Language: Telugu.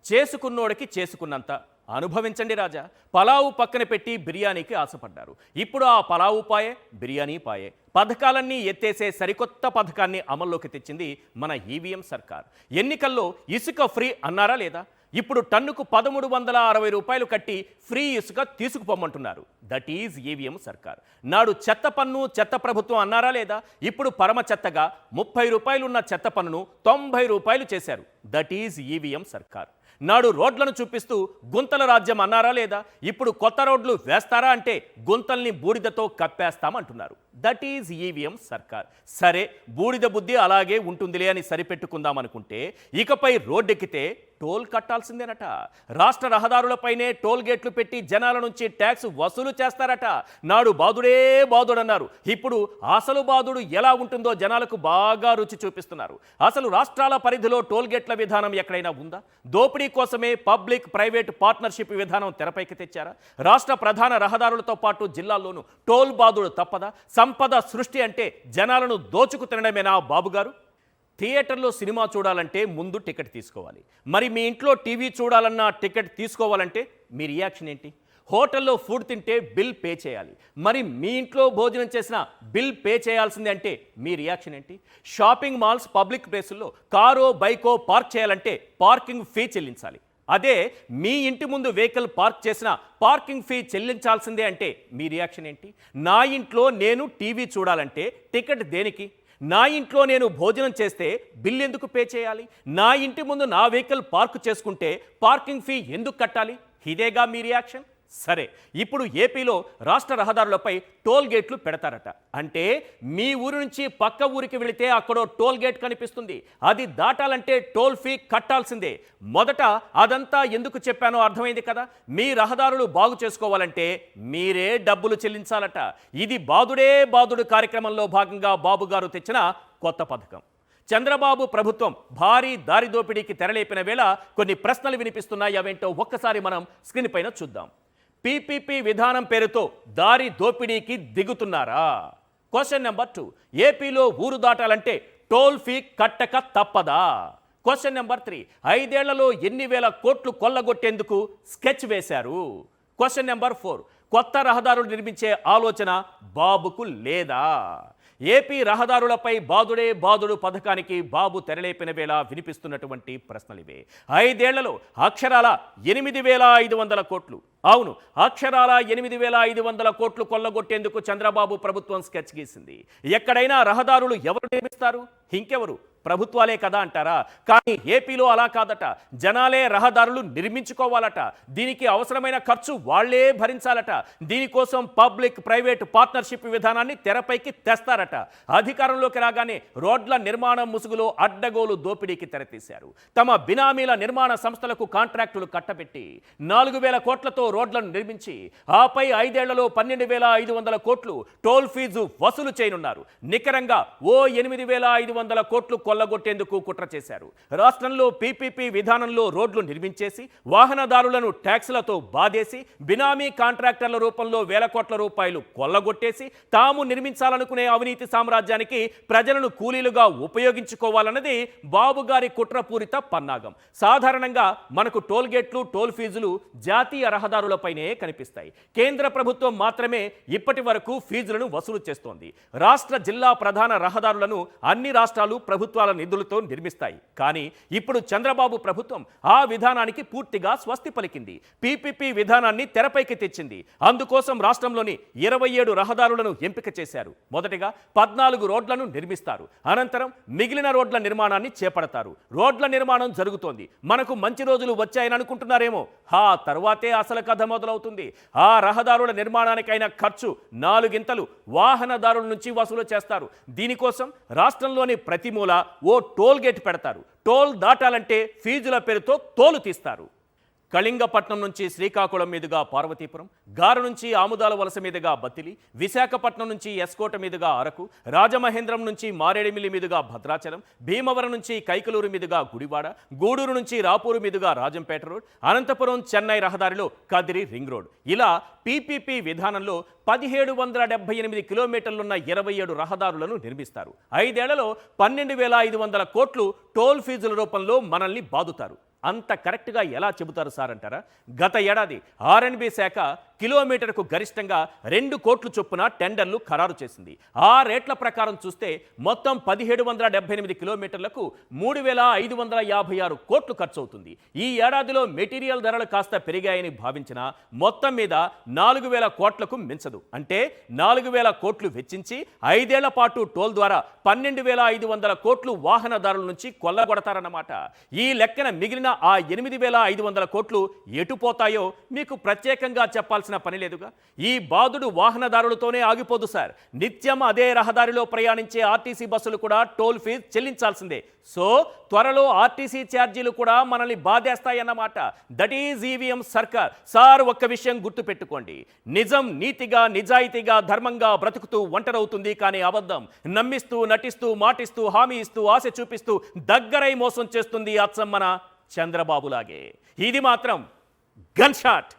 చేసుకున్నోడికి చేసుకున్నంత అనుభవించండి రాజా. పలావు పక్కన పెట్టి బిర్యానీకి ఆశపడ్డారు. ఇప్పుడు ఆ పలావు పాయే, బిర్యానీ పాయే. పథకాలన్నీ ఎత్తేసే సరికొత్త పథకాన్ని అమల్లోకి తెచ్చింది మన ఈవీఎం సర్కార్. ఎన్నికల్లో ఇసుక ఫ్రీ అన్నారా లేదా? ఇప్పుడు టన్నుకు 1360 రూపాయలు కట్టి ఫ్రీ ఇసుక తీసుకుపోమంటున్నారు. దట్ ఈజ్ ఈవీఎం సర్కార్. నాడు చెత్త పన్ను చెత్త ప్రభుత్వం అన్నారా లేదా? ఇప్పుడు పరమ చెత్తగా 30 రూపాయలు ఉన్న చెత్త పన్నును 90 రూపాయలు చేశారు. దట్ ఈజ్ ఈవీఎం సర్కార్. నాడు రోడ్లను చూపిస్తూ గుంతల రాజ్యం అన్నారా లేదా? ఇప్పుడు కొత్త రోడ్లు వేస్తారా అంటే గుంతల్ని బూడిదతో కప్పేస్తామంటున్నారు. దట్ ఈజ్ ఈవీఎం సర్కార్. సరే, బూడిద బుద్ధి అలాగే ఉంటుందిలే అని సరిపెట్టుకుందాం అనుకుంటే ఇకపై రోడ్డెక్కితే టోల్ కట్టాల్సిందేనట. రాష్ట్ర రహదారులపైనే టోల్ గేట్లు పెట్టి జనాల నుంచి ట్యాక్స్ వసూలు చేస్తారట. నాడు బాదుడే బాదుడన్నారు. ఇప్పుడు అసలు బాదుడు ఎలా ఉంటుందో జనాలకు బాగా రుచి చూపిస్తున్నారు. అసలు రాష్ట్రాల పరిధిలో టోల్ గేట్ల విధానం ఎక్కడైనా ఉందా? దోపిడీ కోసమే పబ్లిక్ ప్రైవేట్ పార్ట్నర్షిప్ విధానం తెరపైకి తెచ్చారా? రాష్ట్ర ప్రధాన రహదారులతో పాటు జిల్లాల్లోనూ టోల్ బాదుడు తప్పదా? సంపద సృష్టి అంటే జనాలను దోచుకు తినడమేనా బాబుగారు? థియేటర్లో సినిమా చూడాలంటే ముందు టికెట్ తీసుకోవాలి. మరి మీ ఇంట్లో టీవీ చూడాలన్నా టికెట్ తీసుకోవాలంటే మీ రియాక్షన్ ఏంటి? హోటల్లో ఫుడ్ తింటే బిల్ పే చేయాలి. మరి మీ ఇంట్లో భోజనం చేసిన బిల్ పే చేయాల్సిందే అంటే మీ రియాక్షన్ ఏంటి? షాపింగ్ మాల్స్, పబ్లిక్ ప్లేసుల్లో కారో బైకో పార్క్ చేయాలంటే పార్కింగ్ ఫీ చెల్లించాలి. అదే మీ ఇంటి ముందు వెహికల్ పార్క్ చేసిన పార్కింగ్ ఫీ చెల్లించాల్సిందే అంటే మీ రియాక్షన్ ఏంటి? నా ఇంట్లో నేను టీవీ చూడాలంటే టికెట్ దేనికి? నా ఇంట్లో నేను భోజనం చేస్తే బిల్ ఎందుకు పే చేయాలి? నా ఇంటి ముందు నా వెహికల్ పార్క్ చేసుకుంటే పార్కింగ్ ఫీ ఎందుకు కట్టాలి? ఇదేగా మీ రియాక్షన్? సరే, ఇప్పుడు ఏపీలో రాష్ట్ర రహదారులపై టోల్ గేట్లు పెడతారట. అంటే మీ ఊరు నుంచి పక్క ఊరికి వెళితే అక్కడో టోల్ గేట్ కనిపిస్తుంది. అది దాటాలంటే టోల్ ఫీ కట్టాల్సిందే. మొదట అదంతా ఎందుకు చెప్పానో అర్థమైంది కదా. మీ రహదారులు బాగు చేసుకోవాలంటే మీరే డబ్బులు చెల్లించాలట. ఇది బాదుడే బాదుడు కార్యక్రమంలో భాగంగా బాబు గారు తెచ్చిన కొత్త పథకం. చంద్రబాబు ప్రభుత్వం భారీ దారి దోపిడీకి తెరలేపిన వేళ కొన్ని ప్రశ్నలు వినిపిస్తున్నాయి. అవేంటో ఒక్కసారి మనం స్క్రీన్ పైన చూద్దాం. పీపీపీ విధానం పేరుతో దారి దోపిడీకి దిగుతున్నారా? Question number 2. ఏపీలో ఊరు దాటాలంటే టోల్ ఫీ కట్టక తప్పదా? Question number 3. 5 ఏళ్లలో ఎన్ని వేల కోట్లు కొల్లగొట్టేందుకు స్కెచ్ వేశారు? Question number 4. కొత్త రహదారులు నిర్మించే ఆలోచన బాబుకు లేదా? ఏపీ రహదారులపై బాదుడే బాదుడు పథకానికి బాబు తెరలేపిన వేళ వినిపిస్తున్నటువంటి ప్రశ్నలివే. 5 ఏళ్లలో అక్షరాల 8,500 కోట్లు. అవును, అక్షరాల 8,500 కోట్లు కొల్లగొట్టేందుకు చంద్రబాబు ప్రభుత్వం స్కెచ్ గీసింది. ఎక్కడైనా రహదారులు ఎవరు నిర్మిస్తారు? ఇంకెవరు? ప్రభుత్వాలే కదా అంటారా? కానీ ఏపీలో అలా కాదట. జనాలే రహదారులు నిర్మించుకోవాలట. దీనికి అవసరమైన ఖర్చు వాళ్లే భరించాలట. దీనికోసం పబ్లిక్ ప్రైవేట్ పార్ట్నర్షిప్ విధానాన్ని తెరపైకి తెస్తారట. అధికారంలోకి రాగానే రోడ్ల నిర్మాణం ముసుగులో అడ్డగోలు దోపిడీకి తెరతీశారు. తమ బినామీల నిర్మాణ సంస్థలకు కాంట్రాక్టులు కట్టబెట్టి 4,000 కోట్లతో రోడ్లను నిర్మించి ఆపై 5 ఏళ్లలో 12,500 కోట్లు టోల్ ఫీజు వసూలు చేయనున్నారు. నికరంగా 8,500 కోట్లు కొల్లగొట్టేందుకు కుట్ర చేశారు. రాష్ట్రంలో పీపీపీ విధానంలో రోడ్లు నిర్మించేసి వాహనదారులను ట్యాక్సులతో బాధేసి బినామీ కాంట్రాక్టర్ల రూపంలో వేల కోట్ల రూపాయలు కొల్లగొట్టేసి తాము నిర్మించాలనుకునే అవినీతి సామ్రాజ్యానికి ప్రజలను కూలీలుగా ఉపయోగించుకోవాలన్నది బాబు గారి కుట్రపూరిత పన్నాగం. సాధారణంగా మనకు టోల్ గేట్లు, టోల్ ఫీజులు జాతీయ రహదారులపైనే కనిపిస్తాయి. కేంద్ర ప్రభుత్వం మాత్రమే ఇప్పటి వరకు ఫీజులను వసూలు చేస్తోంది. రాష్ట్ర, జిల్లా ప్రధాన రహదారులను అన్ని రాష్ట్రాలు ప్రభుత్వాల నిధులతో నిర్మిస్తాయి. కానీ ఇప్పుడు చంద్రబాబు ప్రభుత్వం ఆ విధానానికి పూర్తిగా స్వస్తి పలికింది. పీపీపీ విధానాన్ని తెరపైకి తెచ్చింది. అందుకోసం రాష్ట్రంలోని 27 రహదారులను ఎంపిక చేశారు. మొదటిగా 14 రోడ్లను నిర్మిస్తారు. అనంతరం మిగిలిన రోడ్ల నిర్మాణాన్ని చేపడతారు. రోడ్ల నిర్మాణం జరుగుతోంది. మనకు మంచి రోజులు వచ్చాయని అనుకుంటున్నారేమో. ఆ తర్వాతే అసలు కథ మొదలవుతుంది. ఆ రహదారుల నిర్మాణానికైన ఖర్చు 4 గింతలు వాహనదారుల నుంచి వసూలు చేస్తారు. దీనికోసం రాష్ట్రంలోని ప్రతి మూల ఓ టోల్ గేట్ పెడతారు. టోల్ దాటాలంటే ఫీజుల పేరుతో తోలు తీస్తారు. కళింగపట్నం నుంచి శ్రీకాకుళం మీదుగా పార్వతీపురం, గారు నుంచి ఆముదాల వలస మీదుగా బత్తిలి, విశాఖపట్నం నుంచి ఎస్కోట మీదుగా అరకు, రాజమహేంద్రం నుంచి మారేడుమిల్లి మీదుగా భద్రాచలం, భీమవరం నుంచి కైకలూరు మీదుగా గుడివాడ, గూడూరు నుంచి రాపూరు మీదుగా రాజంపేట రోడ్, అనంతపురం చెన్నై రహదారిలో కదిరి రింగ్ రోడ్. ఇలా పీపీపీ విధానంలో 1778 కిలోమీటర్లున్న 27 రహదారులను నిర్మిస్తారు. 5 ఏళ్లలో 12,500 కోట్లు టోల్ ఫీజుల రూపంలో మనల్ని బాదుతారు. అంత కరెక్ట్గా ఎలా చెబుతారు సార్ అంటారా? గత ఏడాది ఆర్ఎన్బి శాఖ కిలోమీటర్కు గరిష్టంగా 2 కోట్ల చొప్పున టెండర్లు ఖరారు చేసింది. ఆ రేట్ల ప్రకారం చూస్తే మొత్తం 1778 కిలోమీటర్లకు 3556 కోట్లు ఖర్చు అవుతుంది. ఈ ఏడాదిలో మెటీరియల్ ధరలు కాస్త పెరిగాయని భావించినా మొత్తం మీద 4000 కోట్లకు మించదు. అంటే 4000 కోట్లు వెచ్చించి 5 ఏళ్ల పాటు టోల్ ద్వారా 12500 కోట్లు వాహనదారుల నుంచి కొల్లగొడతారన్నమాట. ఈ లెక్కన మిగిలిన ఆ 8500 కోట్లు ఎటుపోతాయో మీకు ప్రత్యేకంగా చెప్పాల్సిన పని లేదుగా. ఈ బాదుడు వాహనదారులతోనే ఆగిపోదు సార్. నిత్యం అదే రహదారిలో ప్రయాణించే ఆర్టీసీ బస్సులు కూడా టోల్ ఫీజు చెల్లించాల్సిందే. సో త్వరలో ఆర్టీసీ ఛార్జీలు కూడా మనల్ని బాధేస్తాయన్నమాట. దట్ ఈజ్ ఈవీఎం సర్కార్. సార్ ఒక్క విషయం గుర్తుపెట్టుకోండి, నిజం నీతిగా నిజాయితీగా ధర్మంగా బ్రతుకుతూ ఒంటరవుతుంది, కానీ అబద్ధం నమ్మిస్తూ నటిస్తూ మాటిస్తూ హామీ ఇస్తూ ఆశ చూపిస్తూ దగ్గరై మోసం చేస్తుంది. అచ్చం మన చంద్రబాబులాగే. ఇది మాత్రం గన్ షాట్.